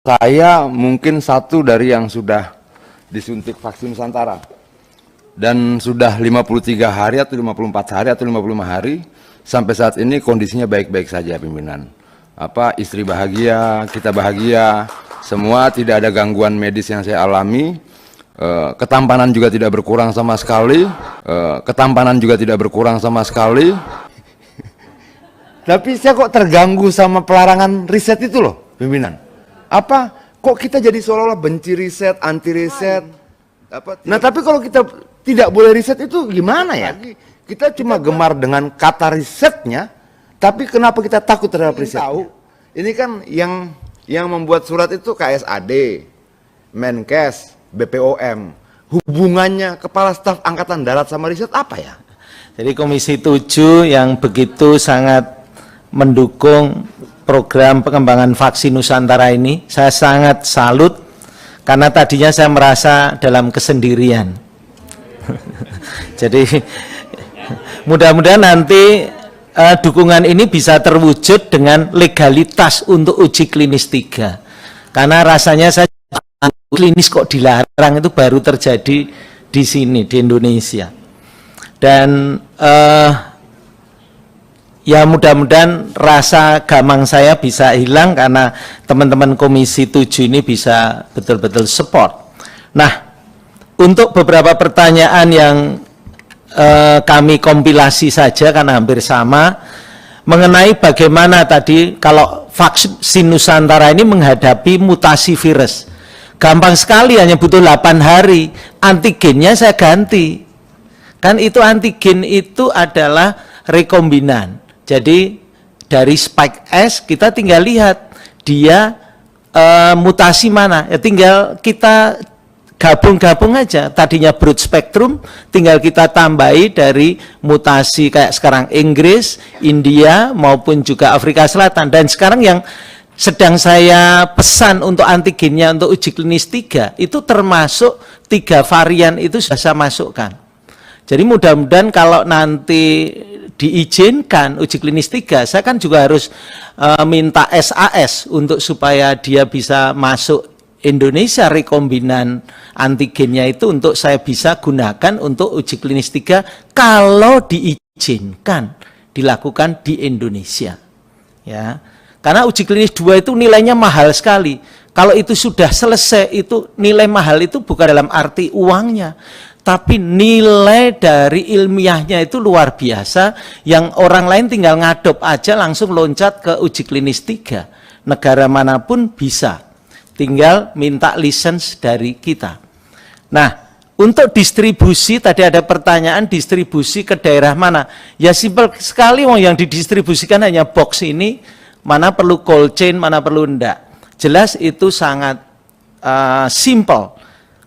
Saya mungkin satu dari yang sudah disuntik vaksin Nusantara. Dan sudah 53 hari atau 54 hari atau 55 hari, sampai saat ini kondisinya baik-baik saja pimpinan. Istri bahagia, kita bahagia, semua tidak ada gangguan medis yang saya alami. Ketampanan juga tidak berkurang sama sekali. Tapi saya kok terganggu sama pelarangan riset itu loh, pimpinan. Kok kita jadi seolah-olah benci riset, anti riset? Nah, tapi kalau kita tidak boleh riset itu gimana ya? Kita cuma gemar dengan kata risetnya, tapi kenapa kita takut terhadap riset? Ini kan yang membuat surat itu KSAD, Menkes, BPOM. Hubungannya Kepala Staf Angkatan Darat sama riset apa ya? Jadi Komisi 7 yang begitu sangat mendukung program pengembangan vaksin Nusantara ini, saya sangat salut karena tadinya saya merasa dalam kesendirian. Jadi mudah-mudahan nanti dukungan ini bisa terwujud dengan legalitas untuk uji klinis 3. Karena rasanya saya klinis kok dilarang itu baru terjadi di sini, di Indonesia. Dan ya mudah-mudahan rasa gamang saya bisa hilang karena teman-teman Komisi 7 ini bisa betul-betul support. Nah, untuk beberapa pertanyaan yang kami kompilasi saja karena hampir sama, mengenai bagaimana tadi kalau vaksin Nusantara ini menghadapi mutasi virus. Gampang sekali, hanya butuh 8 hari, antigennya saya ganti. Kan itu antigen itu adalah rekombinan. Jadi dari spike S kita tinggal lihat dia mutasi mana, ya tinggal kita gabung-gabung aja. Tadinya broad spectrum, tinggal kita tambahi dari mutasi kayak sekarang Inggris, India maupun juga Afrika Selatan. Dan sekarang yang sedang saya pesan untuk antigennya untuk uji klinis 3 itu termasuk 3 varian itu sudah saya masukkan. Jadi mudah-mudahan kalau nanti diizinkan uji klinis 3, saya kan juga harus minta SAS untuk supaya dia bisa masuk Indonesia, rekombinan antigennya itu untuk saya bisa gunakan untuk uji klinis 3 kalau diizinkan dilakukan di Indonesia. Ya. Karena uji klinis 2 itu nilainya mahal sekali. Kalau itu sudah selesai, itu nilai mahal itu bukan dalam arti uangnya, tapi nilai dari ilmiahnya itu luar biasa, yang orang lain tinggal ngadop aja langsung loncat ke uji klinis 3. Negara manapun bisa, tinggal minta lisensi dari kita. Nah, untuk distribusi, tadi ada pertanyaan distribusi ke daerah mana? Ya simpel sekali, yang didistribusikan hanya box ini, mana perlu cold chain, mana perlu enggak. Jelas itu sangat simple.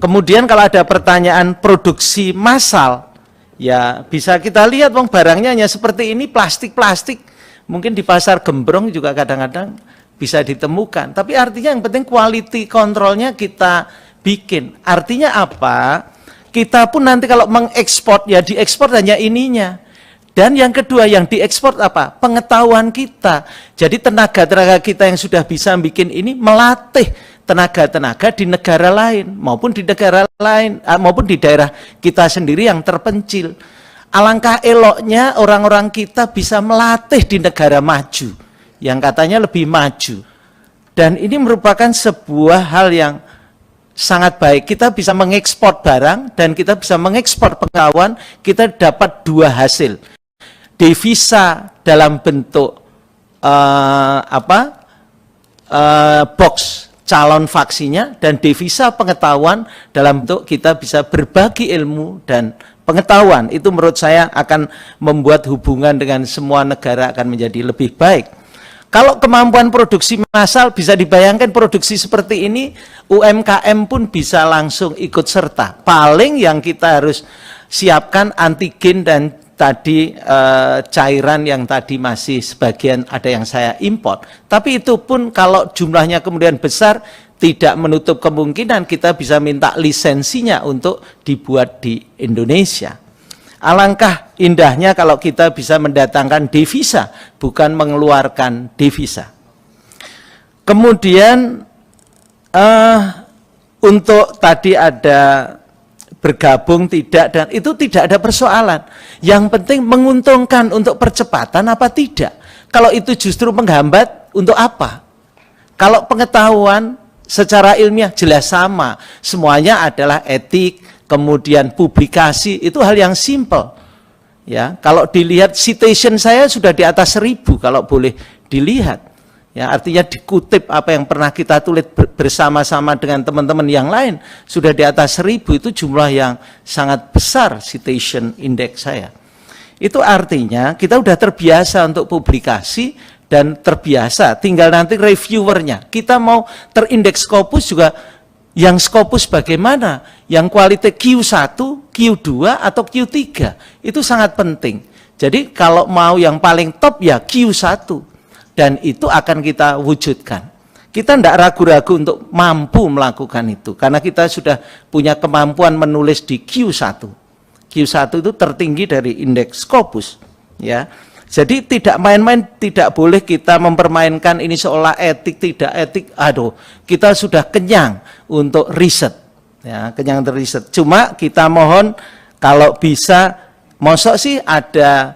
Kemudian kalau ada pertanyaan produksi massal, ya bisa kita lihat barangnya hanya seperti ini, plastik-plastik. Mungkin di pasar Gembrong juga kadang-kadang bisa ditemukan. Tapi artinya yang penting quality controlnya kita bikin. Artinya apa? Kita pun nanti kalau mengekspor, ya diekspor hanya ininya. Dan yang kedua yang diekspor apa? Pengetahuan kita. Jadi tenaga-tenaga kita yang sudah bisa bikin ini melatih tenaga-tenaga di negara lain maupun di negara lain maupun di daerah kita sendiri yang terpencil. Alangkah eloknya orang-orang kita bisa melatih di negara maju yang katanya lebih maju. Dan ini merupakan sebuah hal yang sangat baik. Kita bisa mengekspor barang dan kita bisa mengekspor pengetahuan, kita dapat 2 hasil. Devisa dalam bentuk box calon vaksinnya, dan devisa pengetahuan dalam bentuk kita bisa berbagi ilmu dan pengetahuan. Itu menurut saya akan membuat hubungan dengan semua negara akan menjadi lebih baik. Kalau kemampuan produksi massal, bisa dibayangkan produksi seperti ini, UMKM pun bisa langsung ikut serta. Paling yang kita harus siapkan antigen dan tadi cairan yang tadi masih sebagian ada yang saya import. Tapi itu pun kalau jumlahnya kemudian besar, tidak menutup kemungkinan kita bisa minta lisensinya untuk dibuat di Indonesia. Alangkah indahnya kalau kita bisa mendatangkan devisa, bukan mengeluarkan devisa. Kemudian Untuk tadi ada bergabung tidak, dan itu tidak ada persoalan. Yang penting menguntungkan untuk percepatan apa tidak. Kalau itu justru menghambat, untuk apa? Kalau pengetahuan secara ilmiah jelas sama, semuanya adalah etik, kemudian publikasi, itu hal yang simple. Ya, kalau dilihat citation saya sudah di atas 1000 kalau boleh dilihat. Ya, artinya dikutip apa yang pernah kita tulis bersama-sama dengan teman-teman yang lain sudah di atas 1000, itu jumlah yang sangat besar citation index saya. Itu artinya kita sudah terbiasa untuk publikasi dan terbiasa, tinggal nanti reviewernya. Kita mau terindeks Scopus juga, yang Scopus bagaimana, yang kualitas Q1, Q2 atau Q3, itu sangat penting. Jadi kalau mau yang paling top ya Q1. Dan itu akan kita wujudkan. Kita tidak ragu-ragu untuk mampu melakukan itu. Karena kita sudah punya kemampuan menulis di Q1. Q1 itu tertinggi dari indeks Scopus. Ya. Jadi tidak main-main, tidak boleh kita mempermainkan ini seolah etik, tidak etik. Aduh, kita sudah kenyang untuk riset. Ya, kenyang untuk riset. Cuma kita mohon kalau bisa, mosok sih ada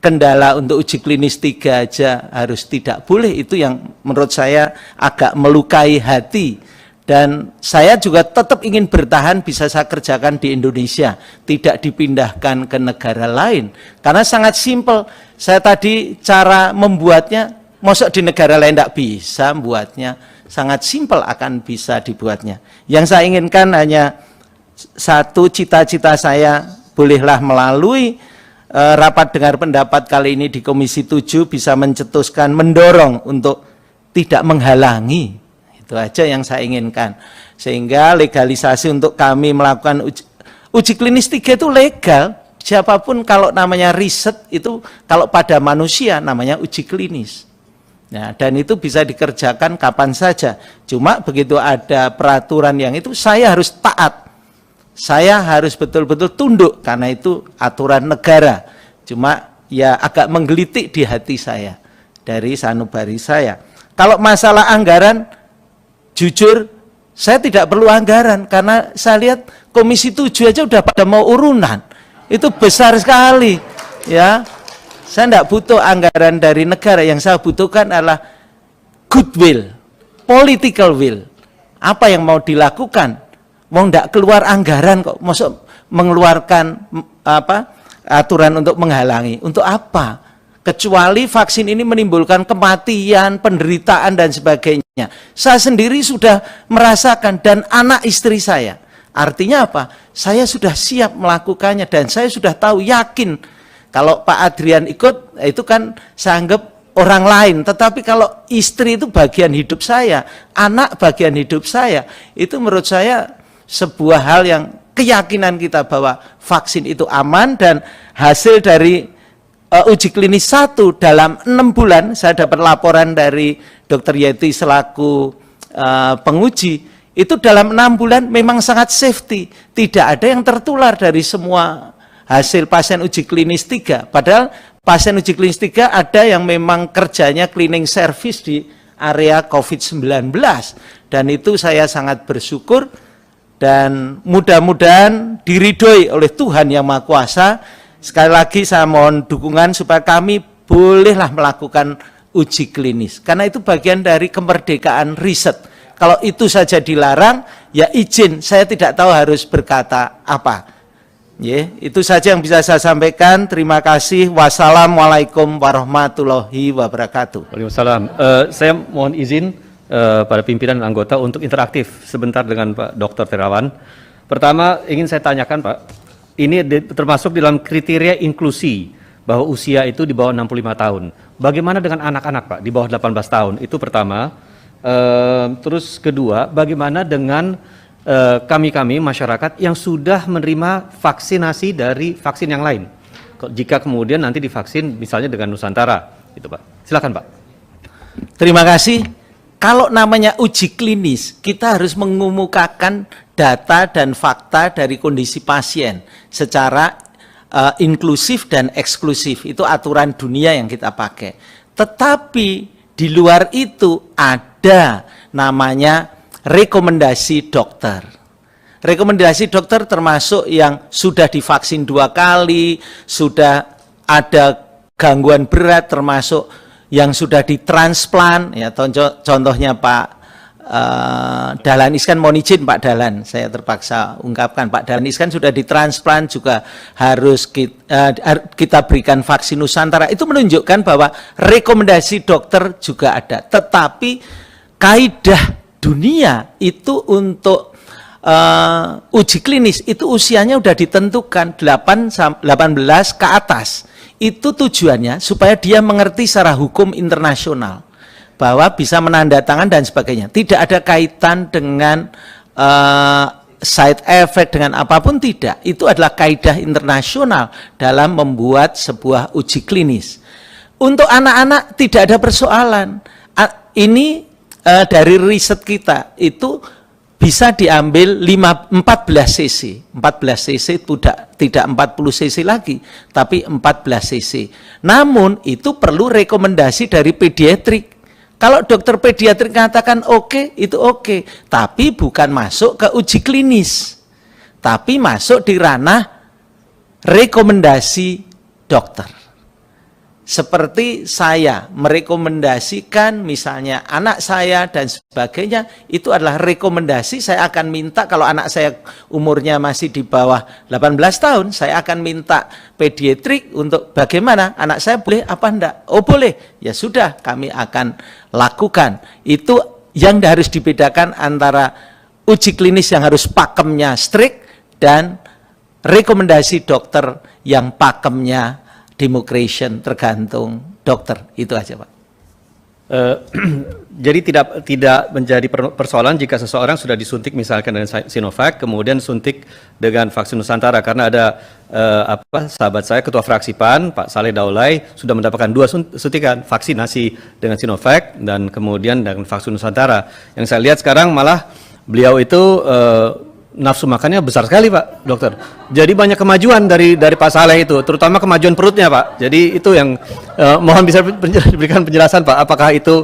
kendala untuk uji klinis 3 aja harus tidak boleh, itu yang menurut saya agak melukai hati. Dan saya juga tetap ingin bertahan bisa saya kerjakan di Indonesia, tidak dipindahkan ke negara lain. Karena sangat simpel, saya tadi cara membuatnya, mosok di negara lain tidak bisa membuatnya, sangat simpel akan bisa dibuatnya. Yang saya inginkan hanya satu, cita-cita saya bolehlah melalui rapat dengar pendapat kali ini di Komisi 7 bisa mencetuskan, mendorong untuk tidak menghalangi. Itu aja yang saya inginkan. Sehingga legalisasi untuk kami melakukan uji klinis 3 itu legal. Siapapun kalau namanya riset itu, kalau pada manusia namanya uji klinis. Nah, dan itu bisa dikerjakan kapan saja. Cuma begitu ada peraturan yang itu, saya harus taat. Saya harus betul-betul tunduk karena itu aturan negara. Cuma ya agak menggelitik di hati saya dari sanubari saya. Kalau masalah anggaran, jujur saya tidak perlu anggaran karena saya lihat Komisi 7 aja udah pada mau urunan. Itu besar sekali. Ya, saya tidak butuh anggaran dari negara. Yang saya butuhkan adalah goodwill, political will. Apa yang mau dilakukan? Mau tidak keluar anggaran kok, maksud mengeluarkan aturan untuk menghalangi, untuk apa? Kecuali vaksin ini menimbulkan kematian, penderitaan dan sebagainya. Saya sendiri sudah merasakan dan anak istri saya. Artinya apa? Saya sudah siap melakukannya dan saya sudah tahu, yakin kalau Pak Adrian ikut, itu kan saya anggap orang lain. Tetapi kalau istri itu bagian hidup saya, anak bagian hidup saya, itu menurut saya sebuah hal yang keyakinan kita bahwa vaksin itu aman. Dan hasil dari uji klinis 1 dalam 6 bulan, saya dapat laporan dari Dr. Yeti selaku penguji, itu dalam 6 bulan memang sangat safety, tidak ada yang tertular dari semua hasil pasien uji klinis 3. Padahal pasien uji klinis 3 ada yang memang kerjanya cleaning service di area COVID-19, dan itu saya sangat bersyukur. Dan mudah-mudahan diridhoi oleh Tuhan Yang Maha Kuasa. Sekali lagi saya mohon dukungan supaya kami bolehlah melakukan uji klinis. Karena itu bagian dari kemerdekaan riset. Kalau itu saja dilarang, ya izin, saya tidak tahu harus berkata apa. Itu saja yang bisa saya sampaikan. Terima kasih. Wassalamualaikum warahmatullahi wabarakatuh. Waalaikumsalam. Saya mohon izin pada pimpinan dan anggota untuk interaktif sebentar dengan Pak Dr. Terawan. Pertama, ingin saya tanyakan Pak, ini termasuk dalam kriteria inklusi bahwa usia itu di bawah 65 tahun. Bagaimana dengan anak-anak Pak di bawah 18 tahun? Itu pertama. Terus kedua, bagaimana dengan kami-kami masyarakat yang sudah menerima vaksinasi dari vaksin yang lain? Jika kemudian nanti divaksin misalnya dengan Nusantara, itu Pak. Silakan Pak. Terima kasih. Kalau namanya uji klinis, kita harus mengemukakan data dan fakta dari kondisi pasien secara inklusif dan eksklusif. Itu aturan dunia yang kita pakai. Tetapi di luar itu ada namanya rekomendasi dokter. Rekomendasi dokter termasuk yang sudah divaksin 2 kali, sudah ada gangguan berat, termasuk yang sudah ditransplan, ya contohnya Pak Dahlan Iskan, mohon izin Pak Dahlan, saya terpaksa ungkapkan, Pak Dahlan Iskan sudah ditransplan juga harus kita berikan vaksin Nusantara. Itu menunjukkan bahwa rekomendasi dokter juga ada, tetapi kaidah dunia itu untuk uji klinis itu usianya sudah ditentukan 18 ke atas. Itu tujuannya supaya dia mengerti secara hukum internasional bahwa bisa menandatangan dan sebagainya. Tidak ada kaitan dengan side effect dengan apapun, tidak. Itu adalah kaidah internasional dalam membuat sebuah uji klinis. Untuk anak-anak tidak ada persoalan. Ini dari riset kita itu bisa diambil 14 cc. 14 cc tidak 40 cc lagi, tapi 14 cc. Namun itu perlu rekomendasi dari pediatrik. Kalau dokter pediatrik katakan oke, itu oke. Tapi bukan masuk ke uji klinis. Tapi masuk di ranah rekomendasi dokter. Seperti saya merekomendasikan misalnya anak saya dan sebagainya, itu adalah rekomendasi. Saya akan minta kalau anak saya umurnya masih di bawah 18 tahun, saya akan minta pediatrik untuk bagaimana anak saya boleh apa enggak. Oh boleh, ya sudah kami akan lakukan. Itu yang harus dibedakan antara uji klinis yang harus pakemnya strict dan rekomendasi dokter yang pakemnya democration, tergantung dokter. Itu aja Pak. Jadi tidak menjadi persoalan jika seseorang sudah disuntik misalkan dengan Sinovac, kemudian suntik dengan vaksin Nusantara, karena ada sahabat saya ketua fraksi PAN Pak Saleh Daulay sudah mendapatkan 2 suntikan vaksinasi dengan Sinovac dan kemudian dengan vaksin Nusantara. Yang saya lihat sekarang malah beliau itu nafsu makannya besar sekali Pak Dokter. Jadi banyak kemajuan dari Pak Saleh itu, terutama kemajuan perutnya Pak. Jadi itu yang mohon bisa diberikan penjelasan Pak, apakah itu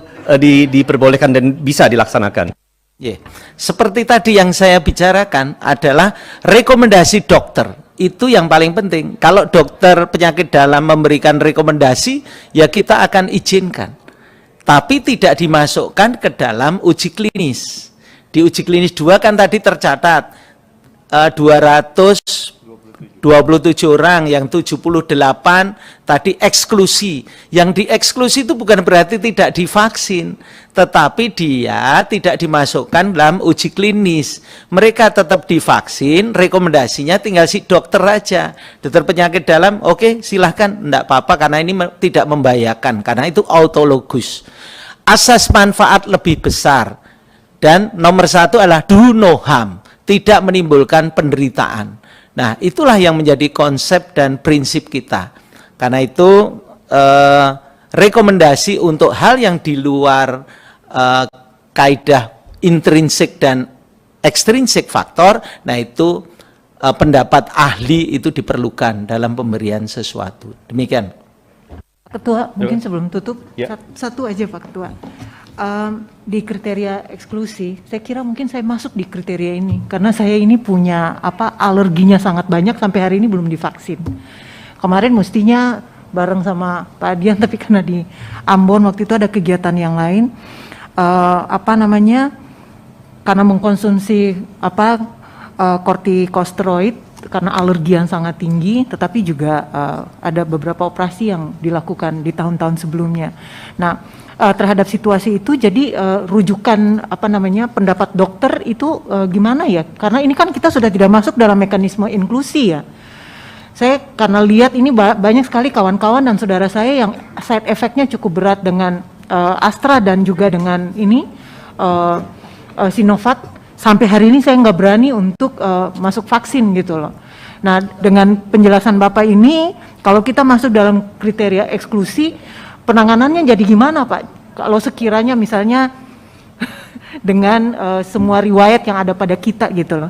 diperbolehkan dan bisa dilaksanakan? Yeah. Seperti tadi yang saya bicarakan adalah rekomendasi dokter. Itu yang paling penting. Kalau dokter penyakit dalam memberikan rekomendasi, ya kita akan izinkan. Tapi tidak dimasukkan ke dalam uji klinis. Di uji klinis 2 kan tadi tercatat 227 orang, yang 78 tadi eksklusi. Yang dieksklusi itu bukan berarti tidak divaksin, tetapi dia tidak dimasukkan dalam uji klinis. Mereka tetap divaksin, rekomendasinya tinggal si dokter aja. Dokter penyakit dalam, oke, silahkan, enggak apa-apa karena ini tidak membahayakan, karena itu autologus. Asas manfaat lebih besar. Dan nomor 1 adalah do no harm, tidak menimbulkan penderitaan. Nah, itulah yang menjadi konsep dan prinsip kita. Karena itu rekomendasi untuk hal yang di luar kaidah intrinsik dan ekstrinsik faktor, nah itu pendapat ahli itu diperlukan dalam pemberian sesuatu. Demikian. Ketua, mungkin sebelum tutup, Ya. satu aja Pak Ketua. Di kriteria eksklusi, saya kira mungkin saya masuk di kriteria ini karena saya ini punya alerginya sangat banyak, sampai hari ini belum divaksin. Kemarin mestinya bareng sama Pak Adian, tapi karena di Ambon waktu itu ada kegiatan yang lain, karena mengkonsumsi kortikosteroid karena alergi yang sangat tinggi, tetapi juga ada beberapa operasi yang dilakukan di tahun-tahun sebelumnya. Nah, terhadap situasi itu, jadi rujukan pendapat dokter itu gimana ya? Karena ini kan kita sudah tidak masuk dalam mekanisme inklusi ya. Saya karena lihat ini banyak sekali kawan-kawan dan saudara saya yang side effect-nya cukup berat dengan Astra dan juga dengan ini Sinovac. Sampai hari ini saya nggak berani untuk masuk vaksin gitu loh. Nah, dengan penjelasan Bapak ini, kalau kita masuk dalam kriteria eksklusi, penanganannya jadi gimana Pak? Kalau sekiranya misalnya dengan semua riwayat yang ada pada kita gitu loh.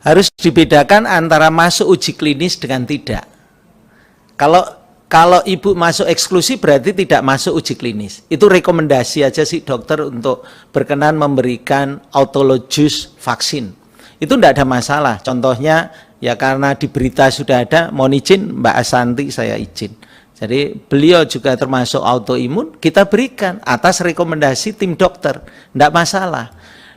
Harus dibedakan antara masuk uji klinis dengan tidak. Kalau kalau ibu masuk eksklusi berarti tidak masuk uji klinis. Itu rekomendasi aja sih dokter untuk berkenan memberikan autologous vaksin. Itu tidak ada masalah. Contohnya ya karena di berita sudah ada, mohon izin Mbak Asanti saya izin. Jadi beliau juga termasuk autoimun, kita berikan atas rekomendasi tim dokter, tidak masalah.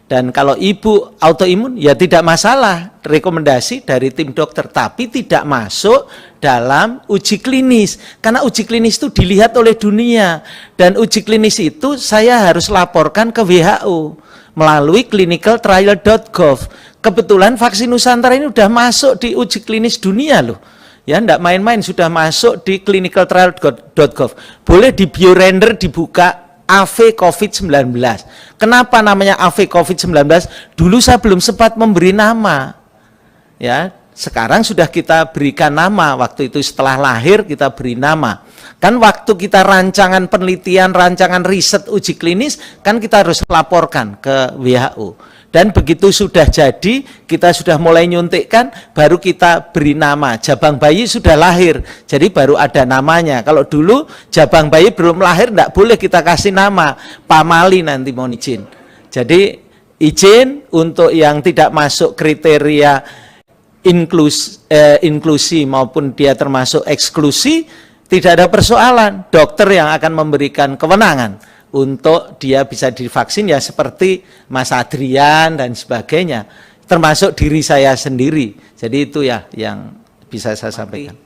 Dan kalau ibu autoimun, ya tidak masalah rekomendasi dari tim dokter, tapi tidak masuk dalam uji klinis. Karena uji klinis itu dilihat oleh dunia, dan uji klinis itu saya harus laporkan ke WHO melalui clinicaltrial.gov. Kebetulan vaksin Nusantara ini sudah masuk di uji klinis dunia loh. Ya, enggak main-main, sudah masuk di clinicaltrial.gov. Boleh di biorender dibuka AV COVID-19. Kenapa namanya AV COVID-19? Dulu saya belum sempat memberi nama. Ya, sekarang sudah kita berikan nama. Waktu itu setelah lahir kita beri nama. Kan waktu kita rancangan penelitian, rancangan riset uji klinis, kan kita harus laporkan ke WHO. Dan begitu sudah jadi, kita sudah mulai nyuntikkan, baru kita beri nama. Jabang bayi sudah lahir, jadi baru ada namanya. Kalau dulu jabang bayi belum lahir, tidak boleh kita kasih nama. Pamali nanti mohon izin. Jadi izin untuk yang tidak masuk kriteria inklusi maupun dia termasuk eksklusi, tidak ada persoalan. Dokter yang akan memberikan kewenangan untuk dia bisa divaksin ya seperti Mas Adrian dan sebagainya, termasuk diri saya sendiri. Jadi itu ya yang bisa saya sampaikan.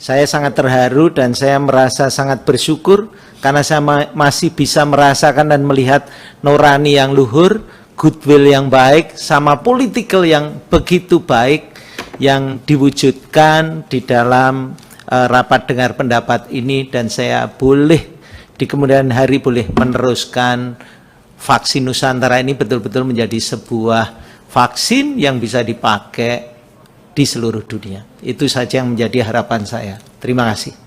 Saya sangat terharu dan saya merasa sangat bersyukur karena saya masih bisa merasakan dan melihat nurani yang luhur, goodwill yang baik, sama political yang begitu baik yang diwujudkan di dalam rapat dengar pendapat ini, dan saya boleh di kemudian hari boleh meneruskan vaksin Nusantara ini betul-betul menjadi sebuah vaksin yang bisa dipakai di seluruh dunia. Itu saja yang menjadi harapan saya. Terima kasih.